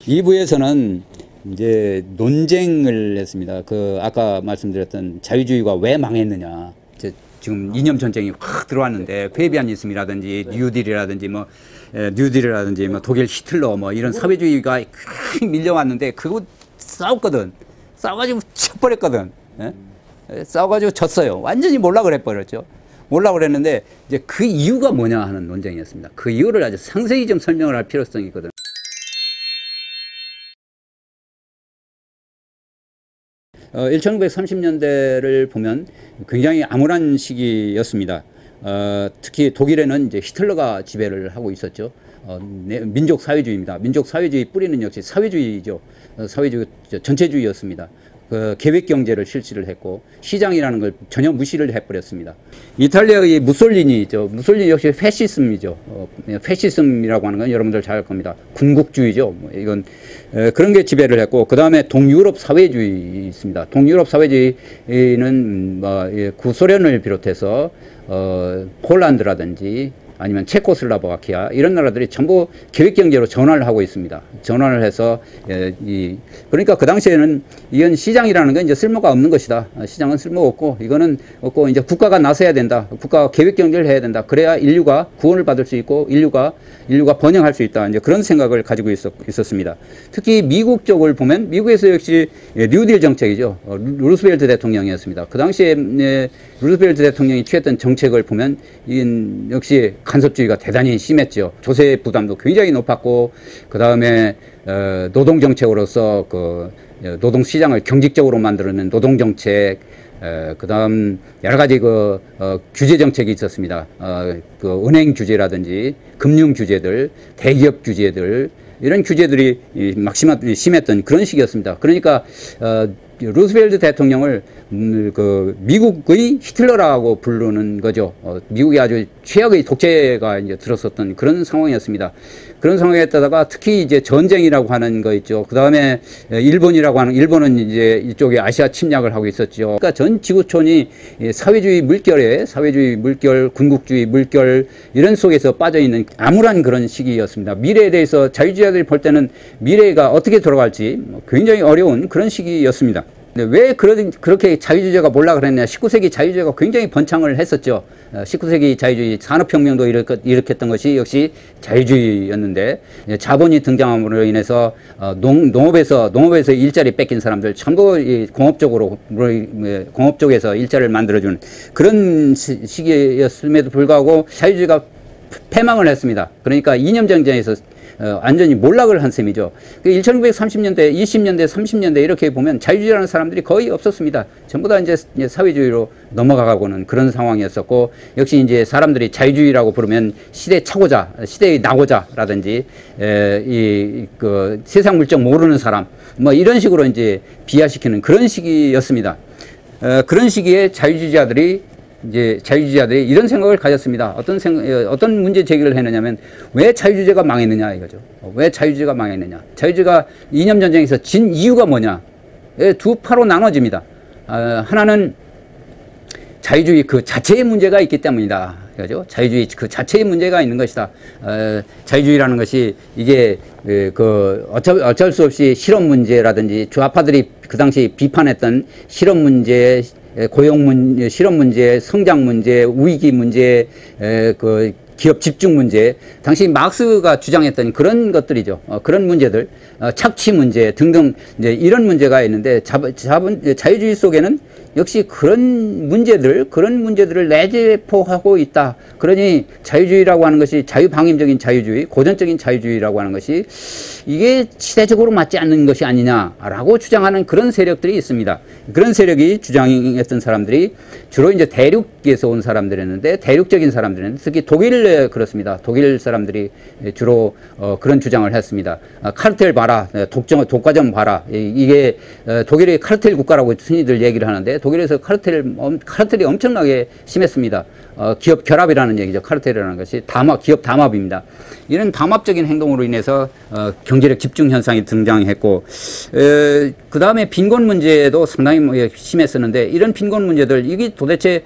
2부에서는 이제 논쟁을 했습니다. 아까 말씀드렸던 자유주의가 왜 망했느냐. 지금 이념 전쟁이 확 들어왔는데 페비아니즘이라든지 뉴딜이라든지 독일 히틀러 이런 사회주의가 휙 밀려왔는데 그거 싸웠거든. 싸워가지고 쳐버렸거든. 예? 싸워가지고 졌어요. 완전히 몰락을 해버렸죠. 몰락을 했는데 이제 그 이유가 뭐냐 하는 논쟁이었습니다. 그 이유를 아주 상세히 좀 설명을 할 필요성이 있거든. 1930년대를 보면 굉장히 암울한 시기였습니다. 특히 독일에는 이제 히틀러가 지배를 하고 있었죠. 민족 사회주의입니다. 민족 사회주의 뿌리는 역시 사회주의죠. 사회주의 전체주의였습니다. 계획 경제를 실시를 했고 시장이라는 걸 전혀 무시를 해버렸습니다. 이탈리아의 무솔리니죠. 무솔리니 역시 패시즘이죠. 패시즘이라고 하는 건 여러분들 잘 알 겁니다. 군국주의죠. 이건 그런 게 지배를 했고 그 다음에 동유럽 사회주의 있습니다. 동유럽 사회주의는 구소련을 비롯해서 폴란드라든지 아니면 체코슬라바키아 이런 나라들이 전부 계획경제로 전환을 하고 있습니다. 전환을 해서 그러니까 그 당시에는 이건 시장이라는 건 이제 쓸모가 없는 것이다. 시장은 쓸모 없고 이거는 없고 이제 국가가 나서야 된다. 국가가 계획경제를 해야 된다. 그래야 인류가 구원을 받을 수 있고 인류가 번영할 수 있다. 이제 그런 생각을 가지고 있었습니다. 특히 미국 쪽을 보면 미국에서 역시 뉴딜 정책이죠. 루스벨트 대통령이었습니다. 그 당시에 루스벨트 대통령이 취했던 정책을 보면 역시 간섭주의가 대단히 심했죠. 조세 부담도 굉장히 높았고 그 다음에 노동정책으로서 노동시장을 경직적으로 만들어낸 노동정책 그 다음 여러 가지 규제 정책이 있었습니다. 은행 규제라든지 금융 규제들, 대기업 규제들 이런 규제들이 막 심했던 그런 시기였습니다. 그러니까 루스벨트 대통령을 미국의 히틀러라고 부르는 거죠. 미국이 아주 최악의 독재가 이제 들었었던 그런 상황이었습니다. 그런 상황에다가 특히 이제 전쟁이라고 하는 거 있죠. 그 다음에 일본은 이제 이쪽에 아시아 침략을 하고 있었죠. 그러니까 전 지구촌이 사회주의 물결, 군국주의 물결 이런 속에서 빠져 있는 암울한 그런 시기였습니다. 미래에 대해서 자유주의자들이 볼 때는 미래가 어떻게 돌아갈지 굉장히 어려운 그런 시기였습니다. 왜 그렇게 자유주의가 몰락을 했냐. 19세기 자유주의가 굉장히 번창을 했었죠. 19세기 자유주의 산업혁명도 일으켰던 것이 역시 자유주의였는데 자본이 등장함으로 인해서 농업에서 일자리 뺏긴 사람들 전부 공업 쪽에서 일자리를 만들어주는 그런 시기였음에도 불구하고 자유주의가 패망을 했습니다. 그러니까 이념 전쟁에서 완전히 몰락을 한 셈이죠. 1930년대, 20년대, 30년대 이렇게 보면 자유주의라는 사람들이 거의 없었습니다. 전부 다 이제 사회주의로 넘어가고는 그런 상황이었었고 역시 이제 사람들이 자유주의라고 부르면 시대 차고자, 시대의 나고자라든지 세상 물정 모르는 사람 이런 식으로 이제 비하시키는 그런 시기였습니다. 그런 시기에 자유주의자들이 이런 생각을 가졌습니다. 어떤 문제 제기를 했느냐면 왜 자유주의가 망했느냐 이거죠. 왜 자유주의가 망했느냐. 자유주의가 이념 전쟁에서 진 이유가 뭐냐. 두 파로 나눠집니다. 하나는 자유주의 그 자체의 문제가 있기 때문이다. 그죠? 자유주의 그 자체의 문제가 있는 것이다. 자유주의라는 것이 이게 어쩔 수 없이 실업 문제라든지 좌파들이 그 당시 비판했던 실업 문제, 실업 문제, 성장 문제, 위기 문제, 기업 집중 문제, 당시 마크스가 주장했던 그런 것들이죠. 그런 문제들, 착취 문제 등등 이제 이런 문제가 있는데 자유주의 속에는 역시 그런 문제들을 내재포하고 있다. 그러니 자유주의라고 하는 것이 자유방임적인 자유주의, 고전적인 자유주의라고 하는 것이 이게 시대적으로 맞지 않는 것이 아니냐라고 주장하는 그런 세력들이 있습니다. 그런 세력이 주장했던 사람들이 주로 이제 대륙에서 온 사람들이었는데 대륙적인 사람들이었는데 특히 독일 그렇습니다. 독일 사람들이 주로 그런 주장을 했습니다. 카르텔 봐라, 독과점 봐라. 이게 독일이 카르텔 국가라고 흔히들 얘기를 하는데 독일에서 카르텔이 엄청나게 심했습니다. 기업 결합이라는 얘기죠. 카르텔이라는 것이 기업 담합입니다. 이런 담합적인 행동으로 인해서 경제력 집중 현상이 등장했고 그 다음에 빈곤 문제도 상당히 심했었는데 이런 빈곤 문제들 이게 도대체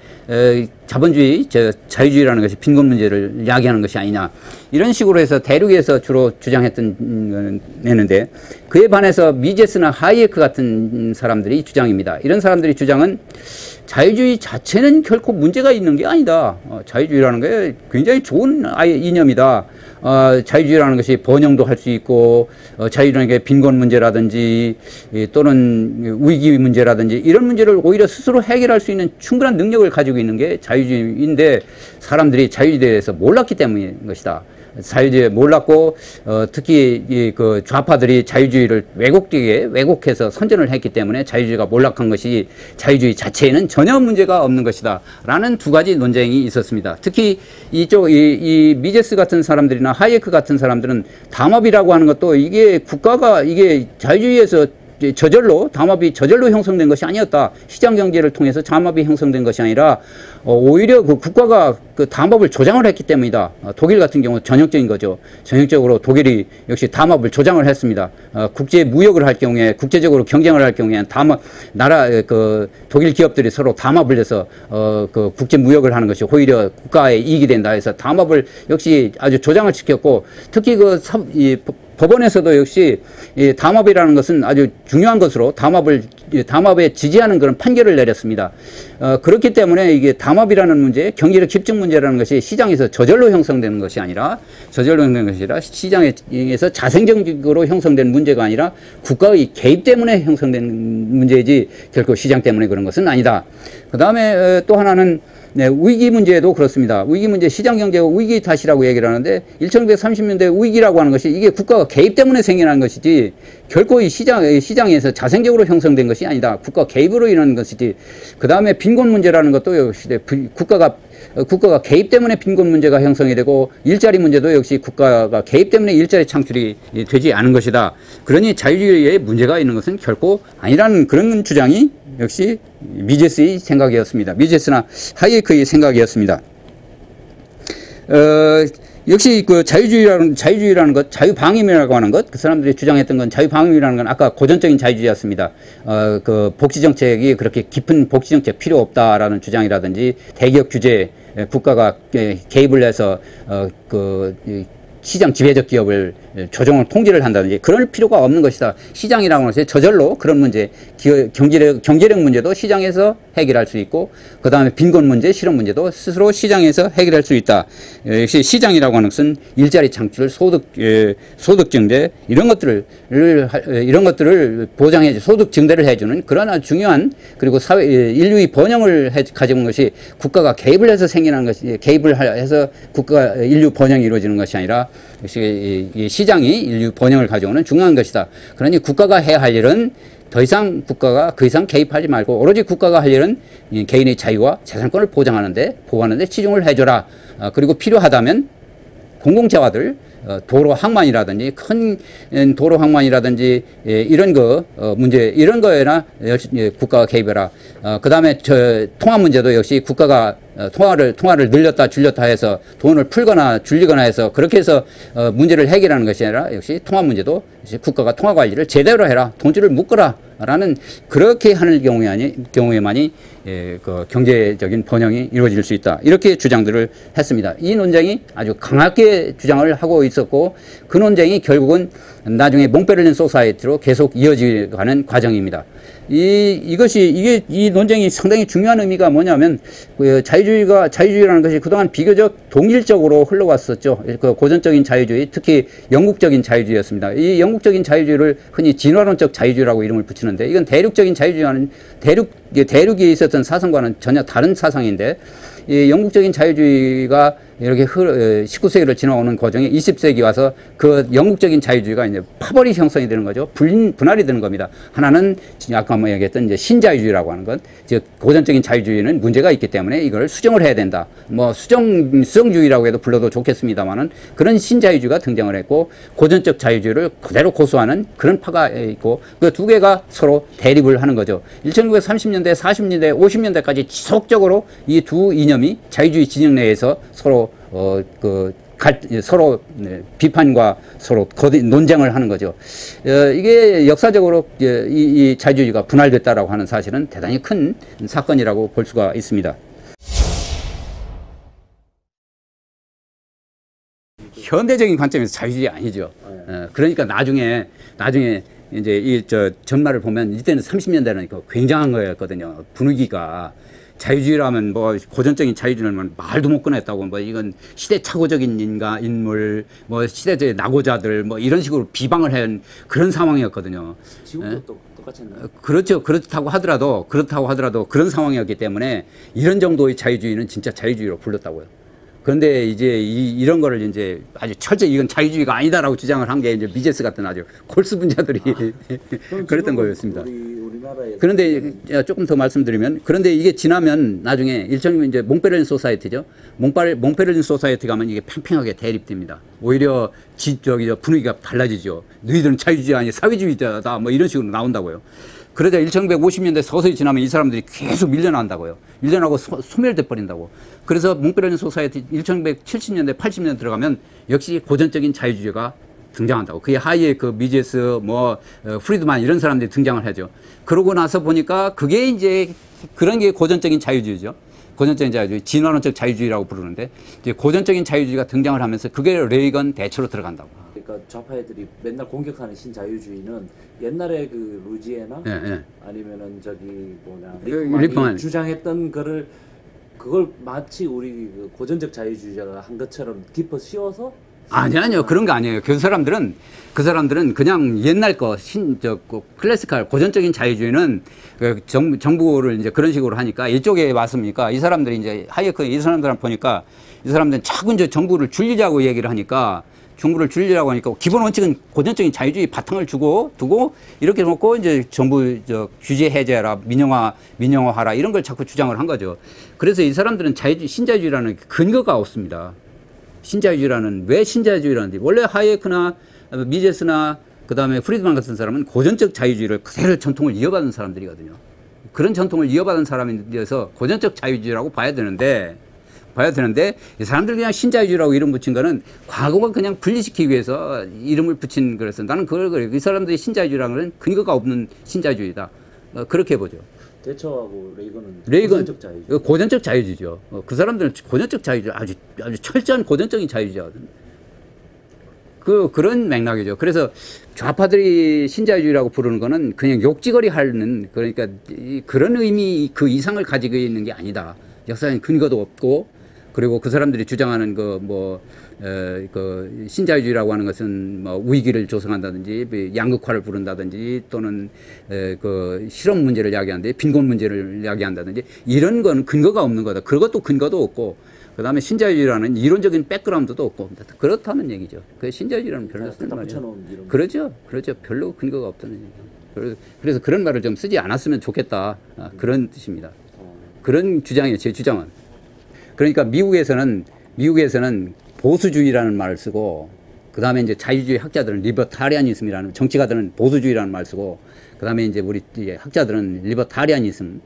자본주의, 자유주의라는 것이 빈곤 문제를 야기하는 것이 아니냐. 이런 식으로 해서 대륙에서 주로 주장했던 애는데 그에 반해서 미제스나 하이에크 같은 사람들이 주장입니다. 이런 사람들이 주장은 자유주의 자체는 결코 문제가 있는 게 아니다. 자유주의라는 게 굉장히 좋은 이념이다. 자유주의라는 것이 번영도 할 수 있고 자유라는 게 빈곤 문제라든지 또는 위기 문제라든지 이런 문제를 오히려 스스로 해결할 수 있는 충분한 능력을 가지고 있는 게 자유주의인데 사람들이 자유주의에 대해서 몰랐기 때문인 것이다. 자유주의에 몰랐고 특히 그 좌파들이 자유주의를 왜곡해서 선전을 했기 때문에 자유주의가 몰락한 것이 자유주의 자체에는 전혀 문제가 없는 것이다 라는 두 가지 논쟁이 있었습니다. 특히 이쪽 이 미제스 같은 사람들이나 하이에크 같은 사람들은 담합이라고 하는 것도 이게 국가가 이게 자유주의에서 담합이 저절로 형성된 것이 아니었다. 시장 경제를 통해서 담합이 형성된 것이 아니라 오히려 그 국가가 그 담합을 조장을 했기 때문이다. 독일 같은 경우 전형적인 거죠. 전형적으로 독일이 역시 담합을 조장을 했습니다. 국제 무역을 할 경우에 국제적으로 경쟁을 할 경우에 독일 기업들이 서로 담합을 해서 그 국제 무역을 하는 것이 오히려 국가에 이익이 된다 해서 담합을 역시 아주 조장을 시켰고 특히 법원에서도 역시 이 담합이라는 것은 아주 중요한 것으로 담합에 지지하는 그런 판결을 내렸습니다. 그렇기 때문에 이게 담합이라는 문제, 경제력 집중 문제라는 것이 시장에서 저절로 형성되는 것이 아니라 시장에서 자생적으로 형성된 문제가 아니라 국가의 개입 때문에 형성된 문제이지 결코 시장 때문에 그런 것은 아니다. 그 다음에 또 하나는 위기 문제도 그렇습니다. 위기 문제, 시장 경제가 위기 탓이라고 얘기를 하는데 1930년대 위기라고 하는 것이 이게 국가가 개입 때문에 생겨난 것이지 결코 이 시장에서 자생적으로 형성된 것이 아니다. 국가 개입으로 일어난 것이지. 그 다음에 빈곤 문제라는 것도 역시 국가가 개입 때문에 빈곤 문제가 형성이 되고 일자리 문제도 역시 국가가 개입 때문에 일자리 창출이 되지 않은 것이다. 그러니 자유주의에 문제가 있는 것은 결코 아니라는 그런 주장이 역시 미제스의 생각이었습니다. 미제스나 하이에크의 생각이었습니다. 역시 그 자유주의라는 것, 자유방임이라고 하는 것, 그 사람들이 주장했던 건 자유방임이라는 건 아까 고전적인 자유주의였습니다. 그 복지정책이 그렇게 깊은 복지정책 필요 없다라는 주장이라든지 대기업 규제, 국가가 개입을 해서 시장 지배적 기업을 조정을 통제를 한다든지 그럴 필요가 없는 것이다. 시장이라고 하는 것이 저절로 그런 문제, 경제력 문제도 시장에서 해결할 수 있고 그 다음에 빈곤 문제, 실업 문제도 스스로 시장에서 해결할 수 있다. 역시 시장이라고 하는 것은 일자리 창출, 소득 증대 이런 것들을 보장해 소득 증대를 해주는 그런 아주 중요한 그리고 인류의 번영을 가져온 것이 국가가 개입을 해서 생겨난 것이 개입을 해서 인류 번영이 이루어지는 것이 아니라 역시 이 시장이 인류 번영을 가져오는 중요한 것이다. 그러니 국가가 해야 할 일은 더 이상 국가가 그 이상 개입하지 말고 오로지 국가가 할 일은 개인의 자유와 재산권을 보호하는데 치중을 해줘라. 그리고 필요하다면 공공재화들 도로 항만이라든지 큰 도로 항만이라든지 이런 거에나 국가가 개입해라. 그 다음에 통화 문제도 역시 국가가 통화를 늘렸다 줄였다 해서 돈을 풀거나 줄이거나 해서 그렇게 해서 문제를 해결하는 것이 아니라 역시 통화 문제도 국가가 통화 관리를 제대로 해라. 돈줄을 묶어라. 라는 그렇게 하는 경우에만이 그 경제적인 번영이 이루어질 수 있다. 이렇게 주장들을 했습니다. 이 논쟁이 아주 강하게 주장을 하고 있었고 그 논쟁이 결국은 나중에 몽베를린 소사이티로 계속 이어지가는 과정입니다. 이 논쟁이 상당히 중요한 의미가 뭐냐면, 자유주의라는 것이 그동안 비교적 동일적으로 흘러왔었죠. 그 고전적인 자유주의, 특히 영국적인 자유주의였습니다. 이 영국적인 자유주의를 흔히 진화론적 자유주의라고 이름을 붙이는데, 이건 대륙적인 자유주의와는 대륙에 있었던 사상과는 전혀 다른 사상인데, 이 영국적인 자유주의가 이렇게 19세기를 지나오는 과정에 20세기 와서 그 영국적인 자유주의가 이제 파벌이 형성이 되는 거죠. 분할이 되는 겁니다. 하나는 아까 얘기했던 이제 신자유주의라고 하는 것, 즉 고전적인 자유주의는 문제가 있기 때문에 이걸 수정을 해야 된다. 수정주의라고 해도 불러도 좋겠습니다만은 그런 신자유주의가 등장을 했고 고전적 자유주의를 그대로 고수하는 그런 파가 있고 그 두 개가 서로 대립을 하는 거죠. 1930년대, 40년대, 50년대까지 지속적으로 이 두 이념이 자유주의 진영 내에서 서로 비판과 서로 논쟁을 하는 거죠. 이게 역사적으로 이 자유주의가 분할됐다라고 하는 사실은 대단히 큰 사건이라고 볼 수가 있습니다. 현대적인 관점에서 자유주의 아니죠. 그러니까 나중에 이제 이 저 전말을 보면 이때는 30년대는 굉장한 거였거든요. 분위기가. 자유주의라면 뭐 고전적인 자유주의라면 말도 못 꺼냈다고 뭐 이건 시대착오적인 인물 뭐 시대적 낙오자들 뭐 이런 식으로 비방을 한 그런 상황이었거든요. 지금도 똑같잖아요. 그렇죠. 그렇다고 하더라도 그런 상황이었기 때문에 이런 정도의 자유주의는 진짜 자유주의로 불렀다고요. 그런데 이제 이런 거를 이제 아주 철저히 이건 자유주의가 아니다라고 주장을 한 게 이제 미제스 같은 아주 골수 분자들이 그랬던 거였습니다. 우리나라에 그런데 조금 더 말씀드리면 그런데 이게 지나면 나중에 일종의 이제 몽페르린 소사이티죠. 몽페르린 소사이티 가면 이게 팽팽하게 대립됩니다. 오히려 분위기가 달라지죠. 너희들은 자유주의 아니 사회주의자다 뭐 이런 식으로 나온다고요. 그러자 1950년대 서서히 지나면 이 사람들이 계속 밀려난다고요. 밀려나고 소멸돼 버린다고. 그래서 몽페르린 소사이티 1970년대 80년대 들어가면 역시 고전적인 자유주의가 등장한다고. 그게 하이에크, 미제스, 프리드만 이런 사람들이 등장을 하죠. 그러고 나서 보니까 그게 이제 그런 게 고전적인 자유주의죠. 고전적인 자유주의, 진화론적 자유주의라고 부르는데 이제 고전적인 자유주의가 등장을 하면서 그게 레이건 대처로 들어간다고. 그러니까 좌파애들이 맨날 공격하는 신자유주의는 옛날에 그 루지애나 아니면은 저기 리프만이 주장했던 그걸 마치 우리 그 고전적 자유주의자가 한 것처럼 짚어 씌워서 아니요. 그런 거 아니에요. 그 사람들은 그냥 옛날 클래시컬 고전적인 자유주의는 정부를 이제 그런 식으로 하니까 이쪽에 왔습니까? 이 사람들이 이제 하이에크 이 사람들한테 보니까 이 사람들은 자꾸 이제 정부를 줄이자고 얘기를 하니까 기본 원칙은 고전적인 자유주의 바탕을 두고 이렇게 놓고 이제 정부 규제 해제하라, 민영화하라 이런 걸 자꾸 주장을 한 거죠. 그래서 이 사람들은 신자유주의라는 근거가 없습니다. 왜 신자유주의라는지. 원래 하이에크나 미제스나 그 다음에 프리드만 같은 사람은 고전적 자유주의를 그대로 전통을 이어받은 사람들이거든요. 그런 전통을 이어받은 사람인데서 고전적 자유주의라고 봐야 되는데 이 사람들 그냥 신자유주의라고 이름 붙인 거는 과거가 그냥 분리시키기 위해서 이름을 붙인 거라서 나는 그걸 그래요. 이 사람들이 신자유주의라는 건 근거가 없는 신자유주의다. 그렇게 보죠. 대처하고 레이건은 고전적 자유주의죠. 그 사람들은 고전적 자유주의 아주 철저한 고전적인 자유주의거든. 그런 맥락이죠. 그래서 좌파들이 신자유주의라고 부르는 거는 그냥 욕지거리 하는 그러니까 그런 의미 그 이상을 가지고 있는 게 아니다. 역사적인 근거도 없고 그리고 그 사람들이 주장하는 신자유주의라고 하는 것은 위기를 조성한다든지 양극화를 부른다든지 또는 실업 문제를 야기한다든지 빈곤 문제를 야기한다든지 이런 건 근거가 없는 거다. 그것도 근거도 없고 그다음에 신자유주의라는 이론적인 백그라운드도 없고 그렇다는 얘기죠. 그 신자유주의라는 별로 쓰는 말이에요. 그렇죠. 별로 근거가 없다는 얘기죠. 그래서 그런 말을 좀 쓰지 않았으면 좋겠다. 그런 뜻입니다. 그런 주장이에요. 제 주장은. 그러니까 미국에서는 보수주의라는 말을 쓰고 그다음에 이제 자유주의 학자들은 리버타리아니즘이라는 정치가들은 보수주의라는 말을 쓰고 그다음에 이제 우리 학자들은 리버타리아니즘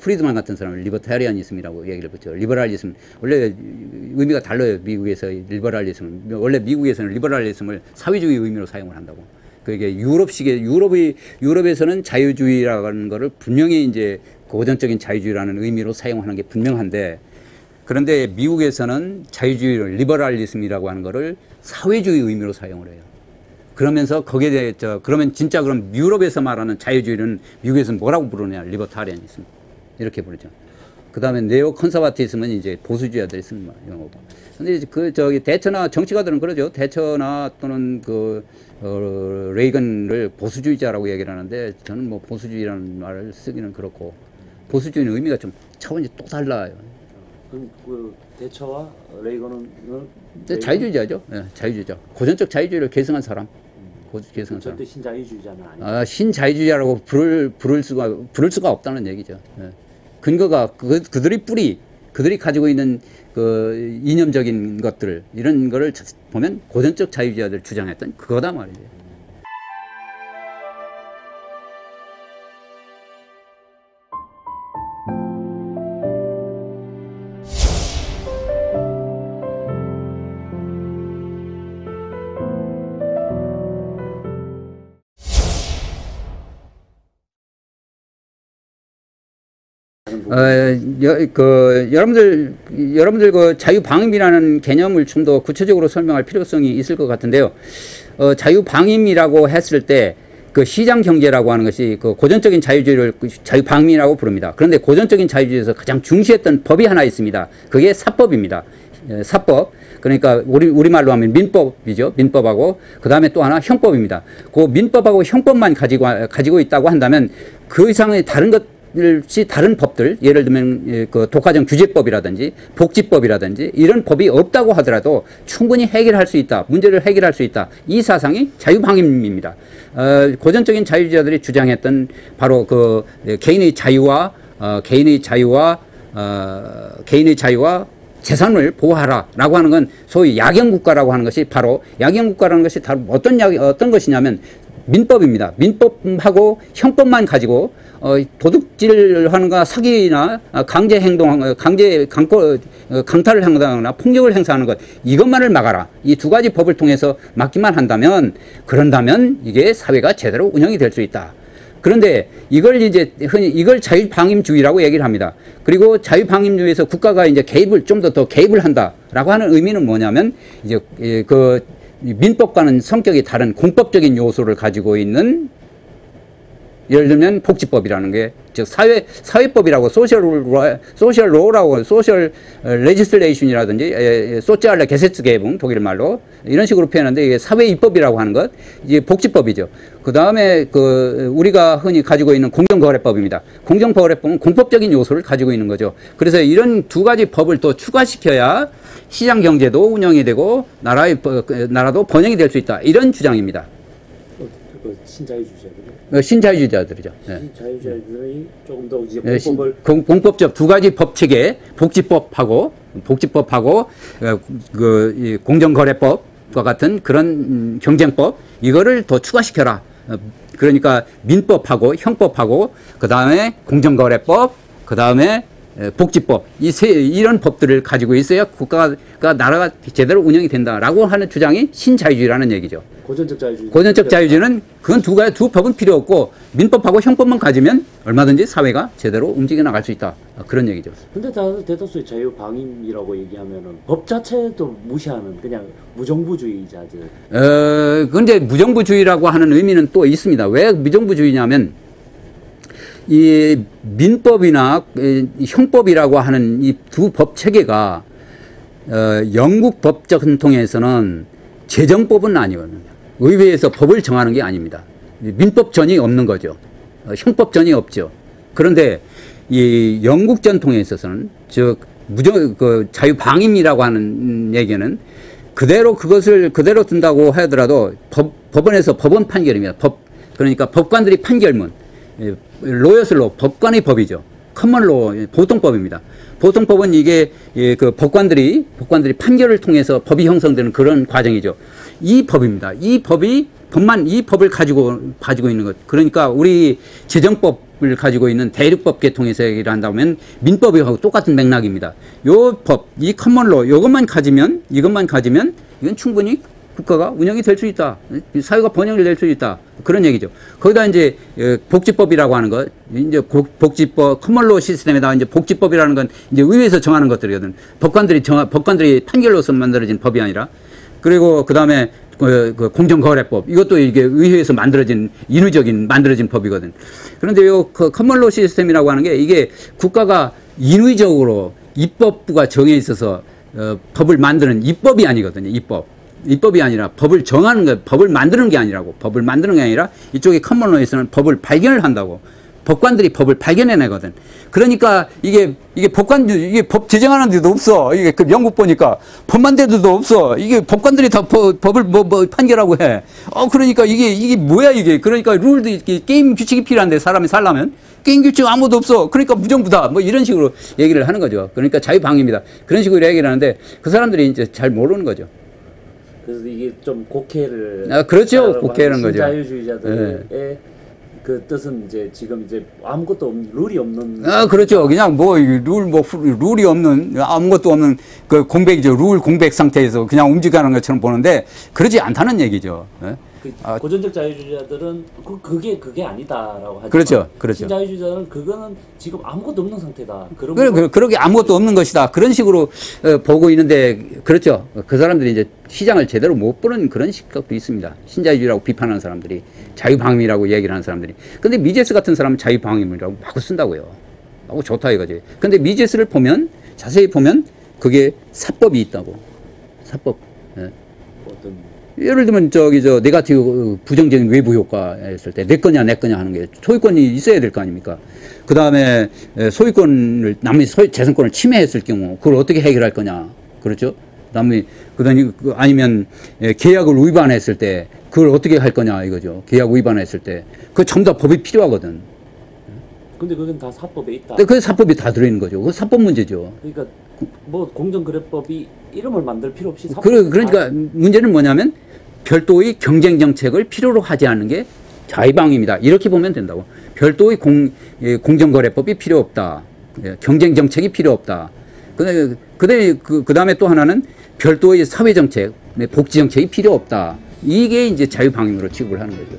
프리드만 같은 사람은 리버타리아니즘이라고 얘기를 붙여요. 리버럴리즘 원래 의미가 달라요. 미국에서 리버럴리즘 원래 미국에서는 리버럴리즘을 사회주의 의미로 사용을 한다고. 그게 유럽에서는 자유주의라는 거를 분명히 이제 고전적인 자유주의라는 의미로 사용하는 게 분명한데 그런데 미국에서는 자유주의를 리버럴리즘이라고 하는 거를 사회주의 의미로 사용을 해요. 그러면서 거기에 대해 그러면 진짜 그럼 유럽에서 말하는 자유주의는 미국에서는 뭐라고 부르냐? 리버타리아니즘 이렇게 부르죠. 그다음에 네오 컨서바티즘은 이제 보수주의자들이 쓰는 용어고. 근데 대처나 정치가들은 그러죠. 대처나 또는 레이건을 보수주의자라고 얘기를 하는데 저는 보수주의라는 말을 쓰기는 그렇고 보수주의는 의미가 좀 차원이 또 달라요. 그럼 대처와 레이건은 자유주의자죠. 네, 자유주의자. 고전적 자유주의를 계승한 사람. 절대 신자유주의자는 아니에요. 신자유주의자라고 부를 수가 없다는 얘기죠. 네. 근거가 그들이 가지고 있는 이념적인 것들 이런 거를 보면 고전적 자유주의자들 주장했던 그거다 말이죠. 여러분들 그 자유방임이라는 개념을 좀 더 구체적으로 설명할 필요성이 있을 것 같은데요. 자유방임이라고 했을 때 그 시장 경제라고 하는 것이 그 고전적인 자유주의를 자유방임이라고 부릅니다. 그런데 고전적인 자유주의에서 가장 중시했던 법이 하나 있습니다. 그게 사법입니다. 사법. 그러니까 우리말로 하면 민법이죠. 민법하고 그다음에 또 하나 형법입니다. 그 민법하고 형법만 가지고 있다고 한다면 그 이상의 다른 것이 다른 법들, 예를 들면 그 독과점 규제법이라든지 복지법이라든지 이런 법이 없다고 하더라도 충분히 해결할 수 있다. 문제를 해결할 수 있다. 이 사상이 자유방임입니다. 고전적인 자유주의자들이 주장했던 바로 그 개인의 자유와 재산을 보호하라라고 하는 건 소위 야경국가라고 하는 것이 바로 야경국가라는 것이 어떤 것이냐면 민법입니다. 민법하고 형법만 가지고 도둑질하는 거 사기나 강탈을 행사하거나 폭력을 행사하는 것 이것만을 막아라. 이 두 가지 법을 통해서 막기만 한다면 그런다면 이게 사회가 제대로 운영이 될 수 있다. 그런데 이걸 흔히 이걸 자유방임주의라고 얘기를 합니다. 그리고 자유방임주의에서 국가가 이제 좀 더 개입을 한다라고 하는 의미는 뭐냐면 이제 그 민법과는 성격이 다른 공법적인 요소를 가지고 있는 예를 들면 복지법이라는 게 즉 사회법이라고 소셜 로라고 소셜 레지슬레이션이라든지 소циаль레 게세츠게붕 독일 말로 이런 식으로 표현하는데 이게 사회 입법이라고 하는 것 이게 복지법이죠. 그다음에 우리가 흔히 가지고 있는 공정거래법입니다. 공정거래법은 공법적인 요소를 가지고 있는 거죠. 그래서 이런 두 가지 법을 또 추가시켜야 시장 경제도 운영이 되고 나라도 번영이 될 수 있다. 이런 주장입니다. 신자유주의자들이죠. 신자유주의자들이 조금 더 이제 공법적 두 가지 법 체계, 복지법하고 이 공정거래법과 같은 그런 경쟁법 이거를 더 추가시켜라. 그러니까 민법하고 형법하고 그 다음에 공정거래법, 그 다음에 복지법 이런 법들을 가지고 있어야 나라가 제대로 운영이 된다라고 하는 주장이 신자유주의라는 얘기죠. 고전적 자유주의는 그건 두 법은 필요 없고 민법하고 형법만 가지면 얼마든지 사회가 제대로 움직여 나갈 수 있다. 그런 얘기죠. 근데 대다수의 자유방임이라고 얘기하면은 법 자체도 무시하는 그냥 무정부주의자들. 근데 무정부주의라고 하는 의미는 또 있습니다. 왜 무정부주의냐면 이 민법이나 형법이라고 하는 이 두 법 체계가 영국 법적 전통에서는 제정법은 아니거든요. 의회에서 법을 정하는 게 아닙니다. 민법전이 없는 거죠. 형법전이 없죠. 그런데 이 영국 전통에 있어서는 자유방임이라고 하는 얘기는 그것을 그대로 둔다고 하더라도 법원에서 법원 판결입니다. 그러니까 법관들이 판결문 로여슬로 법관의 법이죠. 커먼로 보통법입니다. 보통법은 이게 그 법관들이 판결을 통해서 법이 형성되는 그런 과정이죠. 이 법입니다. 이 법을 가지고 있는 것. 그러니까 우리 재정법을 가지고 있는 대륙법 계통에서 얘기를 한다면 민법하고 똑같은 맥락입니다. 요 법, 이 커먼로 이것만 가지면 이건 충분히 국가가 운영이 될 수 있다. 사회가 번영이 될 수 있다. 그런 얘기죠. 거기다 이제 복지법이라고 하는 것, 이제 복지법, 커먼로 시스템에다가 이제 복지법이라는 건 이제 의회에서 정하는 것들이거든. 법관들이 판결로서 만들어진 법이 아니라. 그리고 그 다음에 그 공정거래법. 이것도 이게 의회에서 만들어진 만들어진 법이거든. 그런데 요 커먼로 시스템이라고 하는 게 이게 국가가 인위적으로 입법부가 정해 있어서 법을 만드는 입법이 아니거든요. 입법이 아니라 법을 정하는 것, 법을 만드는 게 아니라고. 법을 만드는 게 아니라 이쪽에 커먼로에서는 법을 발견을 한다고. 법관들이 법을 발견해내거든. 그러니까 이게 법 제정하는 데도 없어. 이게 그 영국 보니까 법만 대도 없어. 이게 법관들이 다 법을 판결하고 해. 그러니까 이게 뭐야 이게. 그러니까 룰도 게임 규칙이 필요한데 사람이 살려면 게임 규칙 아무도 없어. 그러니까 무정부다. 뭐 이런 식으로 얘기를 하는 거죠. 그러니까 자유방임이다. 그런 식으로 얘기를 하는데 그 사람들이 이제 잘 모르는 거죠. 그래서 이게 좀 곡해를. 그렇죠. 곡해하는 거죠. 자유주의자들의 그 뜻은 이제 지금 이제 아무것도 없는 룰이 없는. 그렇죠. 그냥 룰이 없는 아무것도 없는 그 공백이죠. 룰 공백 상태에서 그냥 움직이는 것처럼 보는데 그러지 않다는 얘기죠. 고전적 자유주의자들은 그게 아니다라고 하죠. 그렇죠, 그렇죠. 신자유주의자는 그거는 지금 아무것도 없는 상태다. 그렇게 아무것도 없는 것이다. 그런 식으로 보고 있는데, 그렇죠. 그 사람들이 이제 시장을 제대로 못 보는 그런 시각도 있습니다. 신자유주의라고 비판하는 사람들이, 자유방임이라고 얘기를 하는 사람들이. 근데 미제스 같은 사람은 자유방임이라고 마구 쓴다고요. 마구 좋다 이거지. 근데 미제스를 보면, 자세히 보면, 그게 사법이 있다고. 사법. 예. 예를 들면 네가티브 부정적인 외부 효과 했을 때 내 거냐 내 거냐 하는 게 소유권이 있어야 될 거 아닙니까? 그 다음에 소유권을 남의 재산권을 침해했을 경우 그걸 어떻게 해결할 거냐, 그렇죠? 그다음에 아니면 계약을 위반했을 때 그걸 어떻게 할 거냐 이거죠. 계약 위반했을 때 그 전부 다 법이 필요하거든. 근데 그건 다 사법에 있다. 그 사법이 다 들어있는 거죠. 그 사법 문제죠. 그러니까 뭐 공정거래법이 이름을 만들 필요 없이 그러니까 문제는 뭐냐면 별도의 경쟁 정책을 필요로 하지 않는 게 자유방임이다. 이렇게 보면 된다고. 별도의 공정거래법이 필요 없다. 경쟁 정책이 필요 없다. 그다음에 또 하나는 별도의 사회 정책, 복지 정책이 필요 없다. 이게 이제 자유방임으로 취급을 하는 거죠.